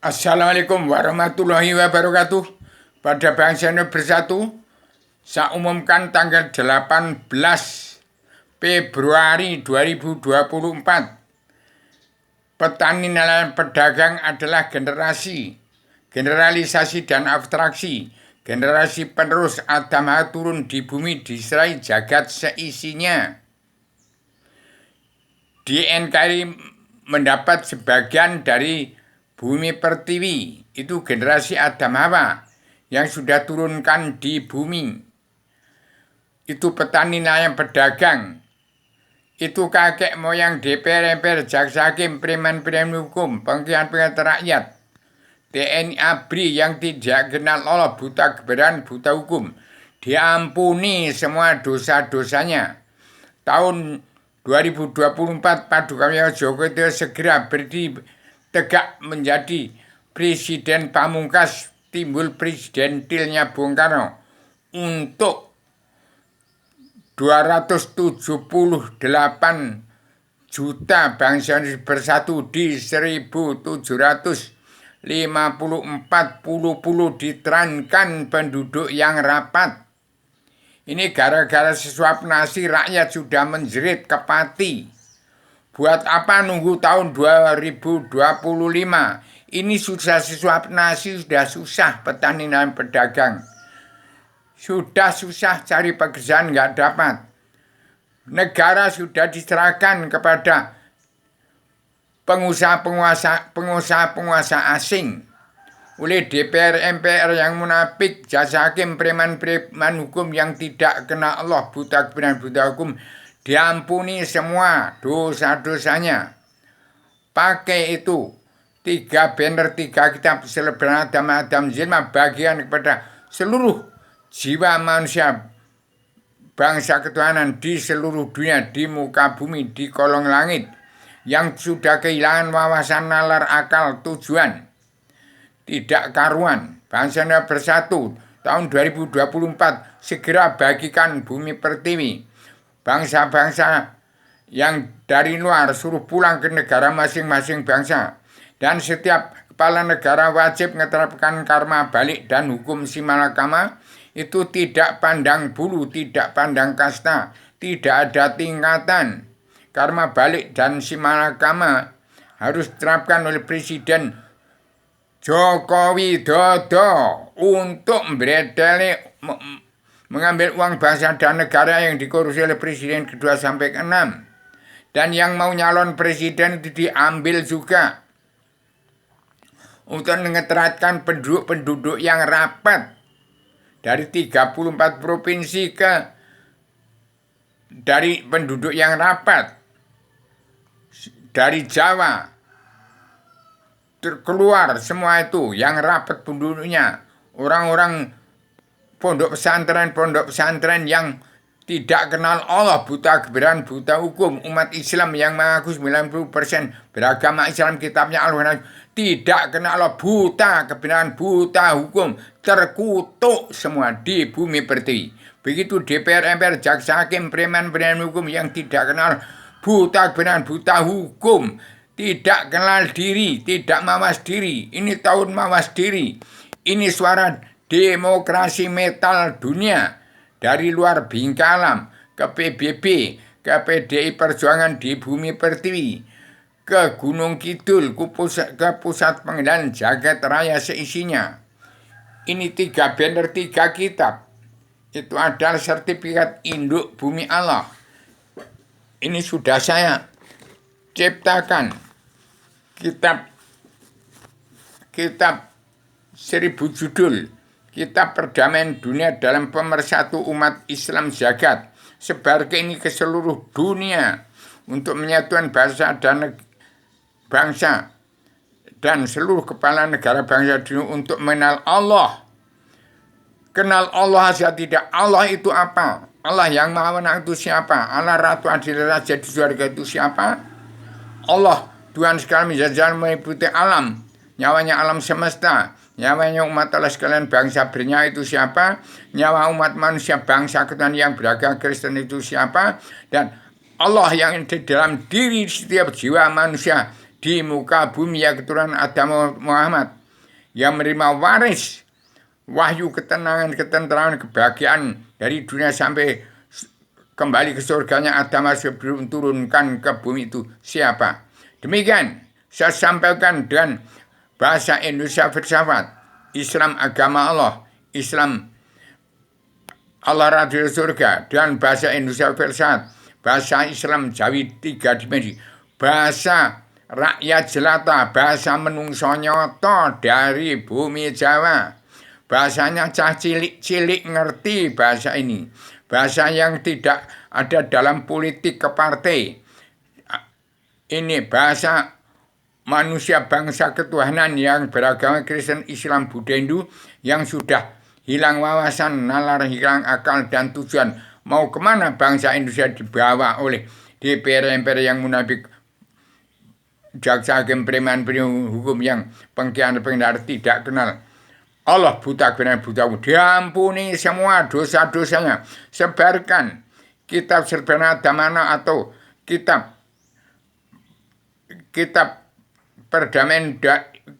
Assalamualaikum warahmatullahi wabarakatuh. Pada bangsa Indonesia bersatu, saya umumkan tanggal 18 Februari 2024. Petani nelayan pedagang adalah generalisasi dan abstraksi. Generasi penerus Adam turun di bumi diserai jagat seisinya. Di NKRI mendapat sebagian dari bumi pertiwi, itu generasi Adam Hawa yang sudah turunkan di bumi. Itu petani nelayan pedagang. Itu kakek moyang DPR, MPR, jaksa hakim, preman-preman hukum, pengkhianat rakyat. TNI ABRI yang tidak kenal Allah, buta kebenaran, buta hukum. Diampuni semua dosa-dosanya. Tahun 2024 Paduka Jokowi segera berdiri tegak menjadi presiden pamungkas, timbul presidentilnya Bung Karno untuk 278 juta bangsa Indonesia bersatu di 1754 pulau diterankan penduduk yang rapat. Ini gara-gara sesuap nasi rakyat sudah menjerit kepati. Buat apa nunggu tahun 2025? Ini susah sesuap nasi, sudah susah petani dan pedagang. Sudah susah cari pekerjaan, nggak dapat. Negara sudah diserahkan kepada pengusaha-penguasa asing oleh DPR, MPR yang munafik, jaksa hakim, preman-preman hukum yang tidak kenal Allah, buta kebenaran, buta hukum. Diampuni semua dosa-dosanya. Pakai itu 3 banner, 3 kitab selebaran Adam Zilma bagian kepada seluruh jiwa manusia bangsa ketuhanan di seluruh dunia, di muka bumi, di kolong langit, yang sudah kehilangan wawasan, nalar, akal, tujuan, tidak karuan. Bangsa Indonesia bersatu tahun 2024 segera bagikan bumi pertiwi. Bangsa-bangsa yang dari luar suruh pulang ke negara masing-masing bangsa. Dan setiap kepala negara wajib menerapkan karma balik dan hukum simalakama. Itu tidak pandang bulu, tidak pandang kasta, tidak ada tingkatan. Karma balik dan simalakama harus diterapkan oleh Presiden Joko Widodo untuk mengambil uang bangsa dan negara yang dikorupsi oleh presiden kedua sampai ke-6. Dan yang mau nyalon presiden itu diambil juga untuk mengeteratkan penduduk yang rapat dari 34 provinsi dari penduduk yang rapat dari Jawa keluar semua itu yang rapat penduduknya, orang-orang pondok pesantren yang tidak kenal Allah, buta kebenaran, buta hukum. Umat Islam yang mengaku 90% beragama Islam, kitabnya Al-Quran, tidak kenal Allah, buta kebenaran, buta hukum, terkutuk semua di bumi pertiwi. Begitu DPR, MPR, jaksa hakim, preman-preman hukum yang tidak kenal buta kebenaran, buta hukum, tidak kenal diri, tidak mawas diri. Ini tahun mawas diri. Ini suara demokrasi metal dunia. Dari luar Bingkalam ke PBB, ke PDI Perjuangan di bumi pertiwi, ke Gunung Kidul, ke pusat pengendalian jagat raya seisinya. Ini 3 banner, 3 kitab. Itu adalah sertifikat induk bumi Allah. Ini sudah saya ciptakan. Kitab 1000 judul, kitab perdamaian dunia dalam pemersatu umat Islam jagat, sebar ke ini ke seluruh dunia untuk menyatukan bangsa dan seluruh kepala negara bangsa dunia untuk mengenal Allah. Kenal Allah saja tidak. Allah itu apa? Allah yang maha menang itu siapa? Allah Ratu Adil Raja di surga itu siapa? Allah Tuhan sekalian menjajal meliputi alam, nyawanya alam semesta, nyawanya umat Allah sekalian bangsa bernyawa itu siapa? Nyawa umat manusia bangsa ketuhanan yang beragama Kristen itu siapa? Dan Allah yang di dalam diri setiap jiwa manusia di muka bumi ya keturunan Adam Muhammad yang menerima waris wahyu ketenangan, ketenteraman, kebahagiaan dari dunia sampai kembali ke surganya Adam sebelum turunkan ke bumi itu siapa? Demikian saya sampaikan dengan bahasa Indonesia filsafat, Islam agama Allah, Islam Allah radio surga, dan bahasa Indonesia filsafat, bahasa Islam Jawi 3 dimensi, bahasa rakyat jelata, bahasa menungso nyoto dari bumi Jawa. Bahasanya cah cilik-cilik ngerti bahasa ini. Bahasa yang tidak ada dalam politik ke partai. Ini bahasa manusia bangsa ketuhanan yang beragama Kristen, Islam, Buddha, Hindu yang sudah hilang wawasan, nalar, hilang akal dan tujuan. Mau kemana bangsa Indonesia dibawa oleh DPR-MPR yang munafik, jaksa hakim preman hukum yang pengkhianat tidak kenal Allah, buta benar buta. Diampuni semua dosa-dosanya. Sebarkan kitab Serbana Damana atau kitab perdamaian,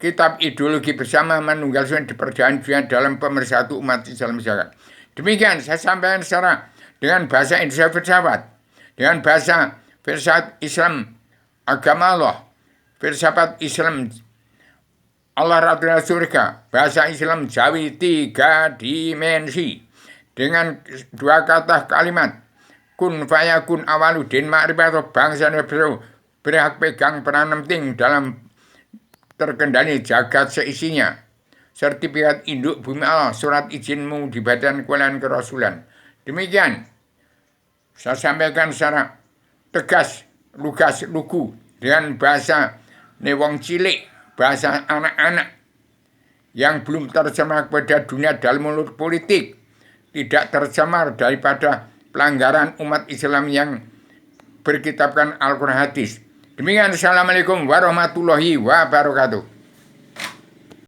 kitab ideologi bersama menunggal di perjanjian dalam pemersatu umat Islam misalkan. Demikian saya sampaikan secara dengan bahasa Indonesia filsafat, dengan bahasa filsafat Islam agama Allah, filsafat Islam Allah Radha Surga, bahasa Islam Jawi 3 dimensi, dengan 2 kata kalimat kun fayakun awaludin ma'rifatul bangsa Nebro berhak pegang peranan penting dalam terkendali jagat seisinya. Sertifikat induk bumi Allah, surat izinmu di badan kualian kerasulan. Demikian saya sampaikan secara tegas, lugas, lugu dengan bahasa newong cilik, bahasa anak-anak yang belum tercemar kepada dunia dalam mulut politik, tidak tercemar daripada pelanggaran umat Islam yang berkitabkan Al-Quran hadis. Demikian, assalamualaikum warahmatullahi wabarakatuh.